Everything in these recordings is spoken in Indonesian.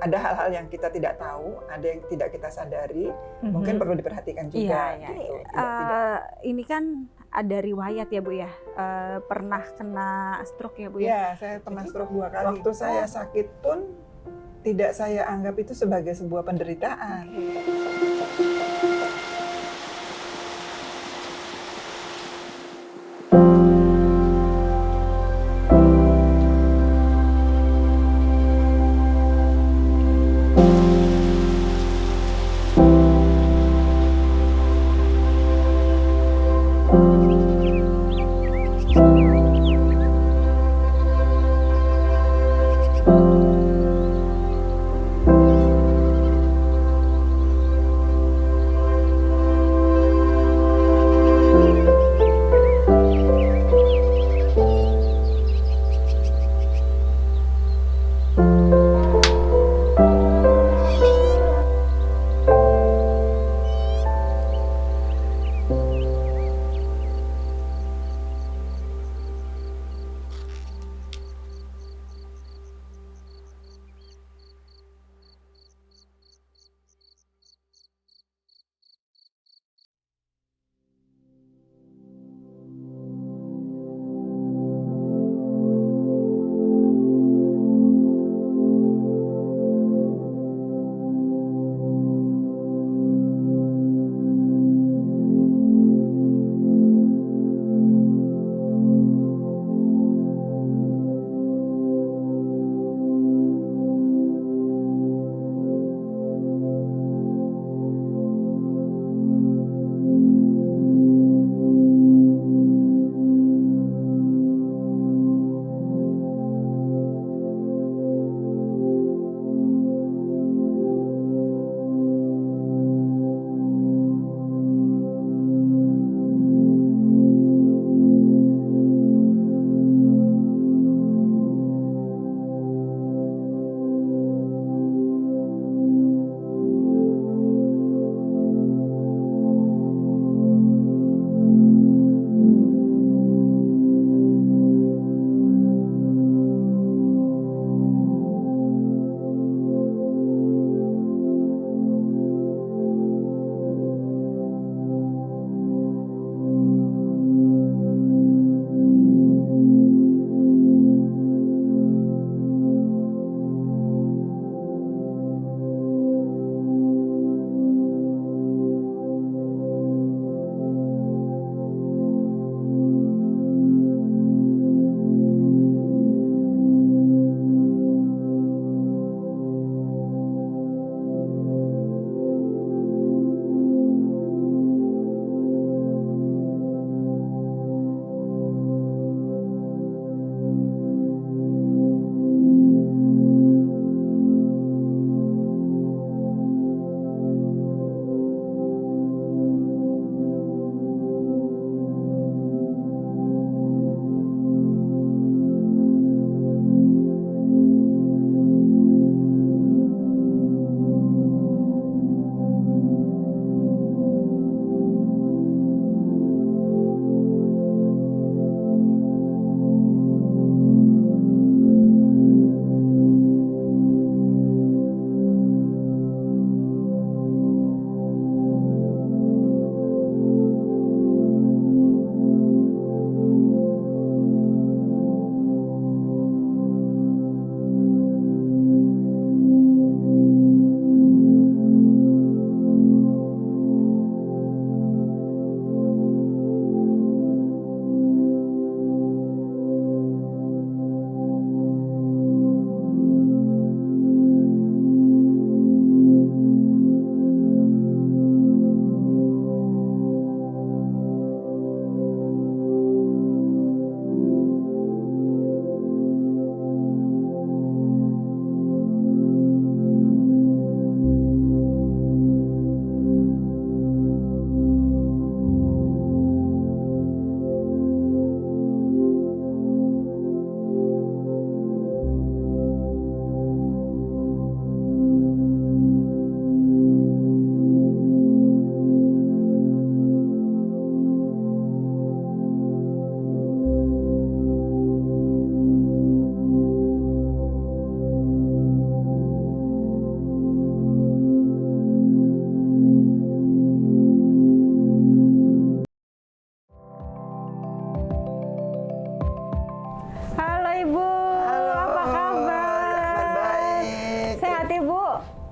ada hal-hal yang kita tidak tahu, ada yang tidak kita sadari, mungkin perlu diperhatikan juga. Iya, Gitu. ini kan ada riwayat ya Bu ya, pernah kena stroke ya Bu ya? Ya, saya pernah stroke 2 kali. Waktu saya sakit pun tidak saya anggap itu sebagai sebuah penderitaan.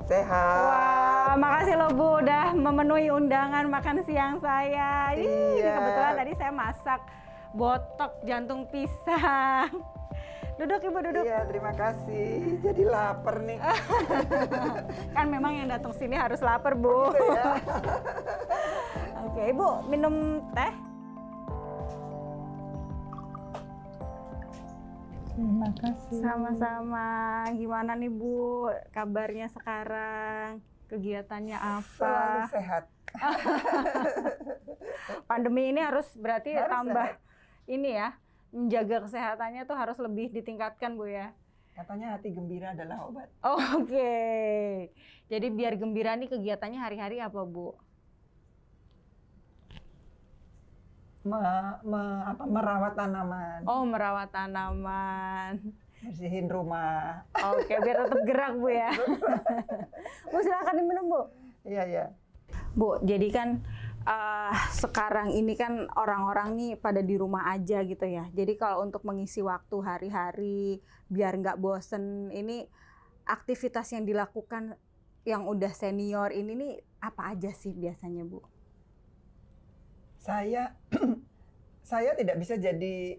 Sehat. Wah, makasih loh Bu udah memenuhi undangan makan siang saya. Ini kebetulan tadi saya masak botok jantung pisang. Duduk Ibu, duduk. Iya, terima kasih. Jadi lapar nih. Kan memang yang datang sini harus lapar Bu. Gitu ya. Oke, Ibu minum teh? Terima kasih. Sama-sama. Gimana nih Bu kabarnya sekarang? Kegiatannya apa? Selalu sehat. Pandemi ini harus berarti Harus tambah sehat. ini ya, menjaga kesehatannya tuh harus lebih ditingkatkan Bu ya. Katanya hati gembira adalah obat. Oke. Jadi biar gembira nih kegiatannya hari-hari apa Bu? Merawat tanaman, Oh, merawat tanaman. bersihin rumah. Oke, biar tetap gerak Bu ya. Bu silakan diminum Bu. Iya, iya. Bu, jadi kan sekarang ini kan orang-orang nih pada di rumah aja gitu ya. Jadi kalau untuk mengisi waktu hari-hari biar nggak bosen, ini aktivitas yang dilakukan yang udah senior ini nih apa aja sih biasanya Bu? Saya tidak bisa jadi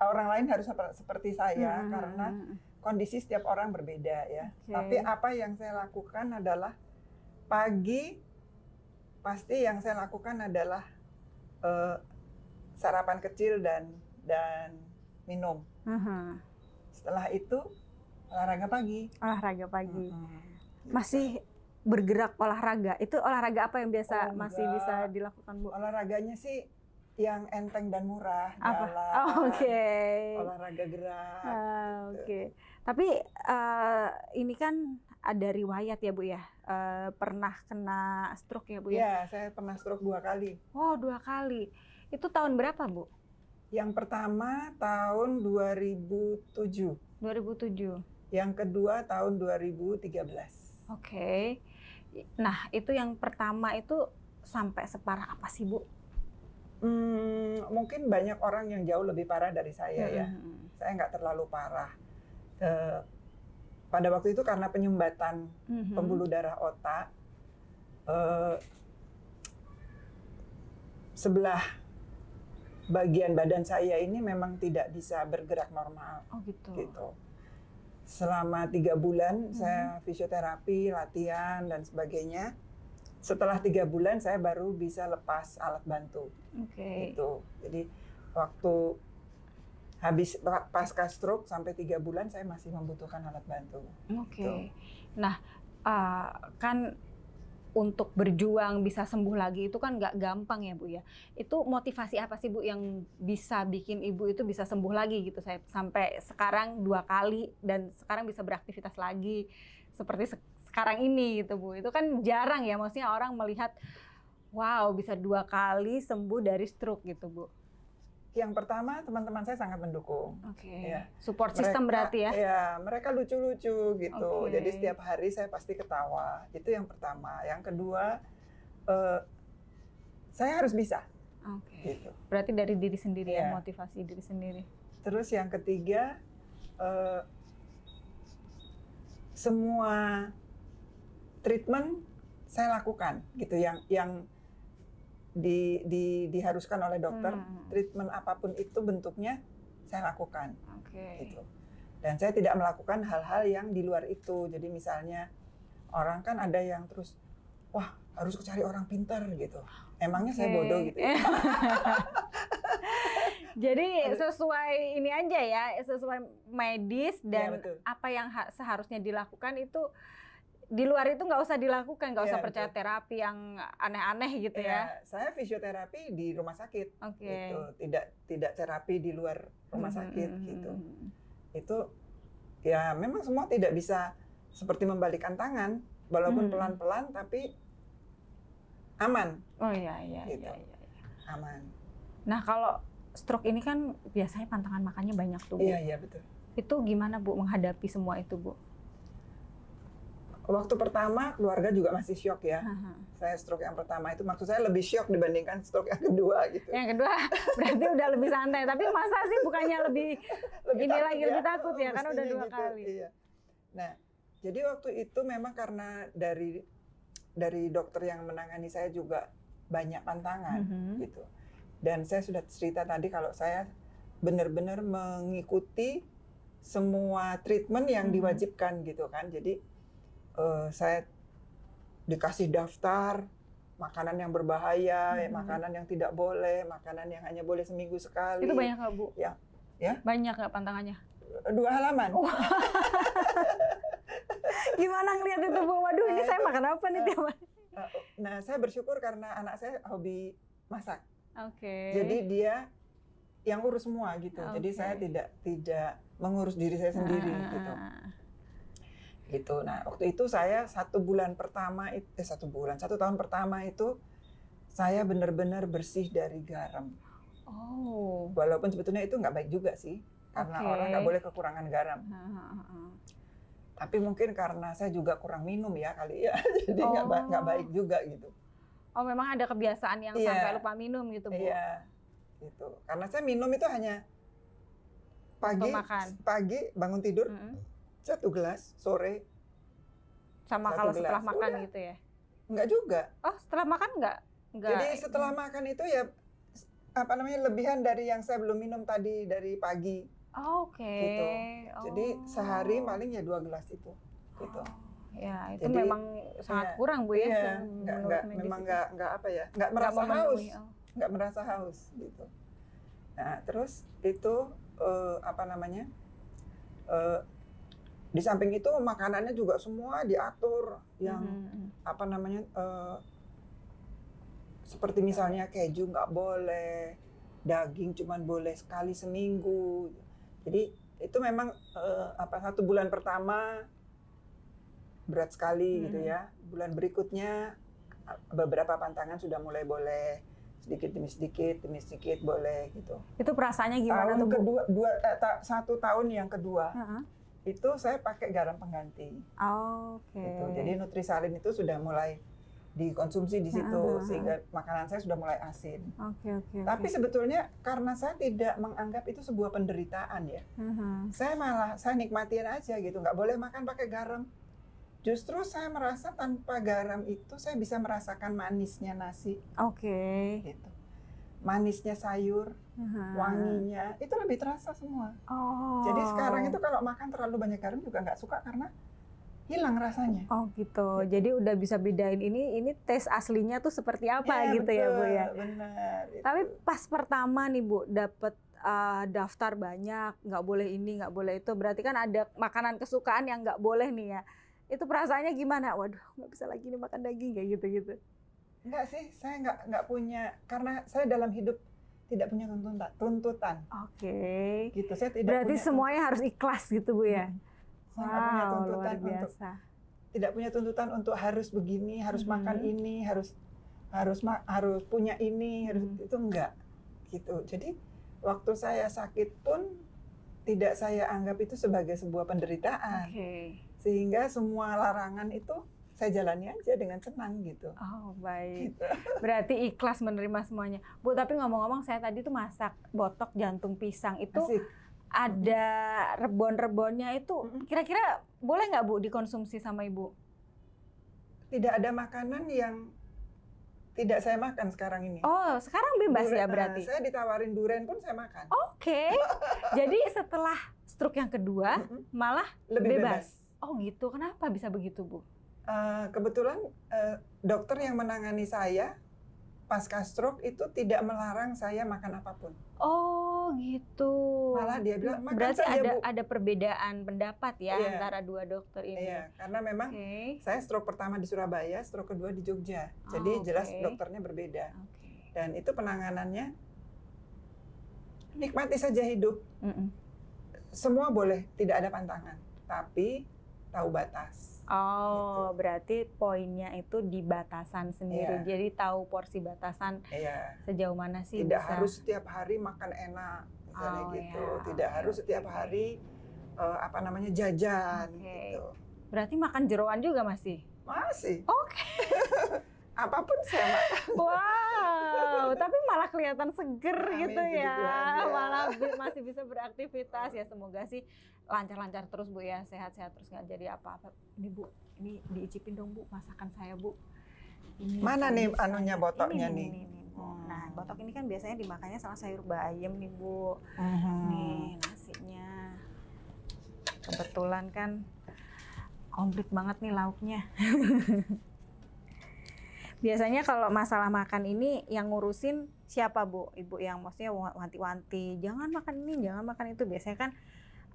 orang lain harus seperti saya karena kondisi setiap orang berbeda ya. Okay. Tapi apa yang saya lakukan adalah pagi pasti yang saya lakukan adalah sarapan kecil dan minum. Setelah itu olahraga pagi. Olahraga pagi. Masih bergerak olahraga. Itu olahraga apa yang biasa masih bisa dilakukan Bu? Olahraganya sih yang enteng dan murah, Apa? jalan, Oke. olahraga gerak. Oke. Tapi ini kan ada riwayat ya Bu ya, pernah kena stroke ya Bu ya? Iya, saya pernah stroke 2 kali. Oh 2 kali. Itu tahun berapa Bu? Yang pertama tahun 2007. 2007. Yang kedua tahun 2013. Oke. Nah itu yang pertama itu sampai separah apa sih Bu? Mungkin banyak orang yang jauh lebih parah dari saya ya. Saya nggak terlalu parah. Pada waktu itu karena penyumbatan pembuluh darah otak, sebelah bagian badan saya ini memang tidak bisa bergerak normal. Oh gitu. Selama 3 bulan saya fisioterapi, latihan dan sebagainya. Setelah 3 bulan saya baru bisa lepas alat bantu. Oke. Gitu. Jadi waktu habis pasca stroke sampai 3 bulan saya masih membutuhkan alat bantu. Oke. Gitu. Nah kan untuk berjuang bisa sembuh lagi itu kan nggak gampang ya Bu ya. Itu motivasi apa sih Bu yang bisa bikin Ibu itu bisa sembuh lagi gitu, saya sampai sekarang 2 kali dan sekarang bisa beraktivitas lagi seperti sekarang ini gitu Bu. Itu kan jarang ya, maksudnya orang melihat wow bisa 2 kali sembuh dari stroke gitu Bu. Yang pertama teman-teman saya sangat mendukung. Oke. Ya. Support system berarti ya? Ya, mereka lucu-lucu gitu. Oke. Jadi setiap hari saya pasti ketawa. Itu yang pertama. Yang kedua, saya harus bisa. Oke. Gitu. Berarti dari diri sendiri ya, Iya. motivasi diri sendiri. Terus yang ketiga, semua treatment saya lakukan gitu. Yang diharuskan oleh dokter, treatment apapun itu bentuknya saya lakukan. Oke. Gitu. Dan saya tidak melakukan hal-hal yang di luar itu. Jadi misalnya orang kan ada yang terus, wah harus cari orang pintar gitu. Emangnya saya bodoh gitu. Ya? Jadi sesuai ini aja ya, sesuai medis dan betul. apa yang seharusnya dilakukan itu di luar itu nggak usah dilakukan, nggak usah percaya terapi yang aneh-aneh gitu ya. Saya fisioterapi di rumah sakit, Oke. gitu. Tidak terapi di luar rumah sakit gitu. Itu ya memang semua tidak bisa seperti membalikkan tangan, walaupun pelan-pelan tapi aman. Oh iya. Gitu. Aman. Nah kalau stroke ini kan biasanya pantangan makannya banyak tuh Bu. Iya betul. Itu gimana Bu menghadapi semua itu Bu? Waktu pertama keluarga juga masih shock ya. Saya stroke yang pertama itu maksud saya lebih shock dibandingkan stroke yang kedua gitu. Yang kedua berarti udah lebih santai. Tapi masa sih bukannya lebih ini takut lagi ya? lebih takut ya? Kan udah Mestinya 2 gitu, kali. Iya. Nah Jadi waktu itu memang karena dari dokter yang menangani saya juga banyak tantangan gitu. Dan saya sudah cerita tadi kalau saya benar-benar mengikuti semua treatment yang diwajibkan gitu kan. Jadi saya dikasih daftar makanan yang berbahaya, makanan yang tidak boleh, makanan yang hanya boleh seminggu sekali. Itu banyak nggak, Bu? Ya. Banyak nggak pantangannya? 2 halaman. Gimana ngeliat itu, Bu? Waduh, ini saya makan apa nih tiap hari? Nah, saya bersyukur karena anak saya hobi masak. Oke. Jadi dia yang urus semua gitu. Jadi saya tidak mengurus diri saya sendiri gitu. Gitu. Nah, waktu itu saya 1 tahun pertama itu saya benar-benar bersih dari garam. Oh. Walaupun sebetulnya itu nggak baik juga sih, karena orang nggak boleh kekurangan garam. Tapi mungkin karena saya juga kurang minum ya kali ya, jadi nggak baik juga gitu. Oh, memang ada kebiasaan yang sampai lupa minum gitu, Bu? Iya, gitu. Karena saya minum itu hanya pagi bangun tidur 1 gelas, sore. Sama kalau setelah makan gitu ya? Enggak juga. Oh, setelah makan enggak? Jadi setelah makan itu ya lebihan dari yang saya belum minum tadi dari pagi. Oke. Gitu. Jadi sehari paling ya 2 gelas itu. Gitu. Ya, itu jadi, memang sangat kurang, Bu ya. Iya, memang nggak merasa haus. Nggak merasa haus gitu. Nah, terus itu di samping itu makanannya juga semua diatur yang seperti misalnya keju nggak boleh, daging cuman boleh sekali seminggu. Jadi itu memang 1 bulan pertama berat sekali gitu ya. Bulan berikutnya beberapa pantangan sudah mulai boleh, sedikit demi sedikit boleh gitu. Itu perasaannya gimana tuh, Bu? 1 tahun yang kedua itu saya pakai garam pengganti. Gitu. Jadi Nutrisalin itu sudah mulai dikonsumsi di situ sehingga makanan saya sudah mulai asin. Tapi sebetulnya karena saya tidak menganggap itu sebuah penderitaan ya, saya nikmatin aja gitu, nggak boleh makan pakai garam. Justru saya merasa tanpa garam itu saya bisa merasakan manisnya nasi, gitu, manisnya sayur, wanginya itu lebih terasa semua. Jadi sekarang itu kalau makan terlalu banyak garam juga nggak suka karena hilang rasanya. Oh gitu. Jadi udah bisa bedain ini tes aslinya tuh seperti apa gitu, betul, ya, Bu ya. Benar. Tapi pas pertama nih, Bu, dapet daftar banyak, nggak boleh ini, nggak boleh itu. Berarti kan ada makanan kesukaan yang nggak boleh nih ya. Itu perasaannya gimana? Waduh, nggak bisa lagi nih makan daging kayak gitu-gitu. Enggak sih, saya nggak punya, karena saya dalam hidup tidak punya tuntutan. Gitu, saya tidak. Berarti punya semuanya harus ikhlas gitu, Bu ya. Saya nggak punya tuntutan tidak punya tuntutan untuk harus begini, harus makan ini, harus punya ini, itu enggak gitu. Jadi waktu saya sakit pun tidak saya anggap itu sebagai sebuah penderitaan. Sehingga semua larangan itu saya jalani aja dengan senang gitu. Oh, baik. Gitu. Berarti ikhlas menerima semuanya. Bu, tapi ngomong-ngomong saya tadi tuh masak botok jantung pisang itu asik. Ada rebon-rebonnya itu, kira-kira boleh nggak, Bu, dikonsumsi sama Ibu? Tidak ada makanan yang tidak saya makan sekarang ini. Oh, sekarang bebas ya berarti? Saya ditawarin durian pun saya makan. Jadi setelah stroke yang kedua, malah lebih bebas? Oh gitu, kenapa bisa begitu, Bu? Kebetulan dokter yang menangani saya pasca stroke itu tidak melarang saya makan apapun. Oh gitu. Malah dia bilang makan berarti saja, Bu. Ada perbedaan pendapat ya antara dua dokter ini. Iya, karena memang saya stroke pertama di Surabaya, stroke kedua di Jogja. Jadi jelas dokternya berbeda. Dan itu penanganannya nikmati saja hidup. Semua boleh, tidak ada pantangan. Tapi tahu batas. Gitu. Berarti poinnya itu di batasan sendiri. Jadi tahu porsi batasan sejauh mana sih tidak bisa. Harus setiap hari makan enak, misalnya gitu. Tidak harus setiap hari jajan gitu. Berarti makan jeroan juga masih? Masih. apapun saya makan. Wow, tapi malah kelihatan seger Amin, gitu puji ya. Tuhan, ya. Malah masih bisa beraktivitas ya. Semoga sih lancar-lancar terus Bu ya, sehat-sehat terus nggak jadi apa-apa. Ini Bu, ini diicipin dong Bu masakan saya Bu. Ini Mana nih saya. anunya botoknya nih? Ini, Bu. Nah, botok ini kan biasanya dimakannya sama sayur bayam nih Bu. Nih nasinya. Kebetulan kan komplit banget nih lauknya. Biasanya kalau masalah makan ini yang ngurusin siapa Bu? Ibu yang maksudnya wanti-wanti, jangan makan ini, jangan makan itu. Biasanya kan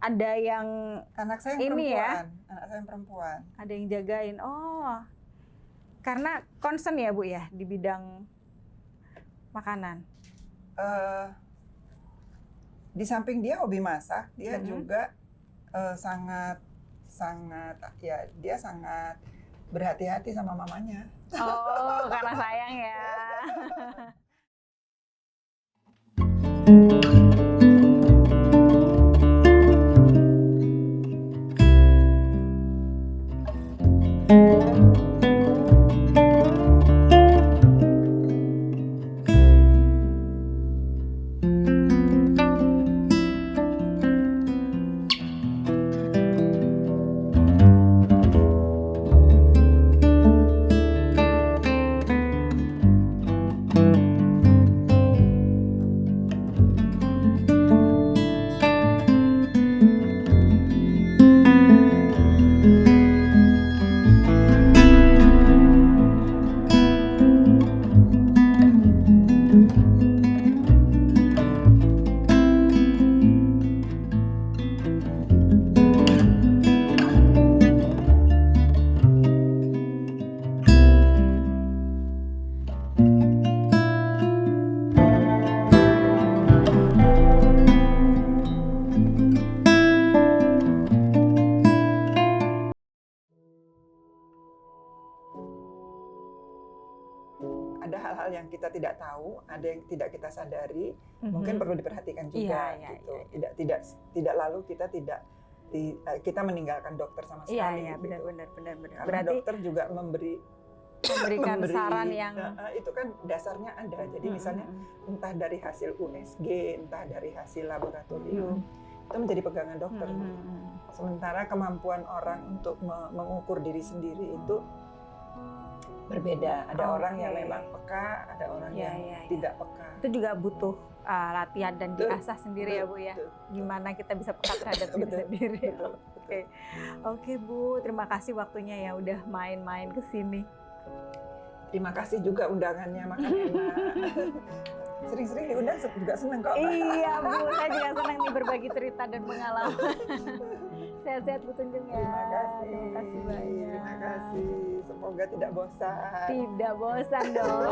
ada yang Anak saya yang ini perempuan. ya, Anak saya yang perempuan. ada yang jagain. Oh, karena concern ya Bu ya di bidang makanan. Di samping dia hobi masak, dia Mhm. juga sangat ya dia sangat berhati-hati sama mamanya. Oh, karena sayang ya. Ada hal-hal yang kita tidak tahu, ada yang tidak kita sadari, Mhm. mungkin perlu diperhatikan juga Iya, gitu. iya. Tidak lalu kita meninggalkan dokter sama sekali. Iya, iya, gitu. benar. Karena Berarti dokter juga memberikan saran yang itu kan dasarnya ada. Jadi misalnya entah dari hasil USG, entah dari hasil laboratorium, itu menjadi pegangan dokter. Sementara kemampuan orang untuk mengukur diri sendiri itu berbeda. Ada orang yang memang peka, ada orang yang tidak peka. Itu juga butuh latihan dan Betul, diasah sendiri ya Bu ya. Betul. Gimana kita bisa peka terhadap diri Betul, sendiri. betul, Oke. Oke Bu, terima kasih waktunya ya udah main-main ke sini. Terima kasih juga undangannya, makan enak. Sering-sering diundang juga seneng kok. Iya Bu, saya juga senang nih berbagi cerita dan pengalaman. Sehat-sehat Bu Tunjung ya. Terima kasih. Terima kasih banyak. Terima kasih. Semoga tidak bosan. Tidak bosan dong.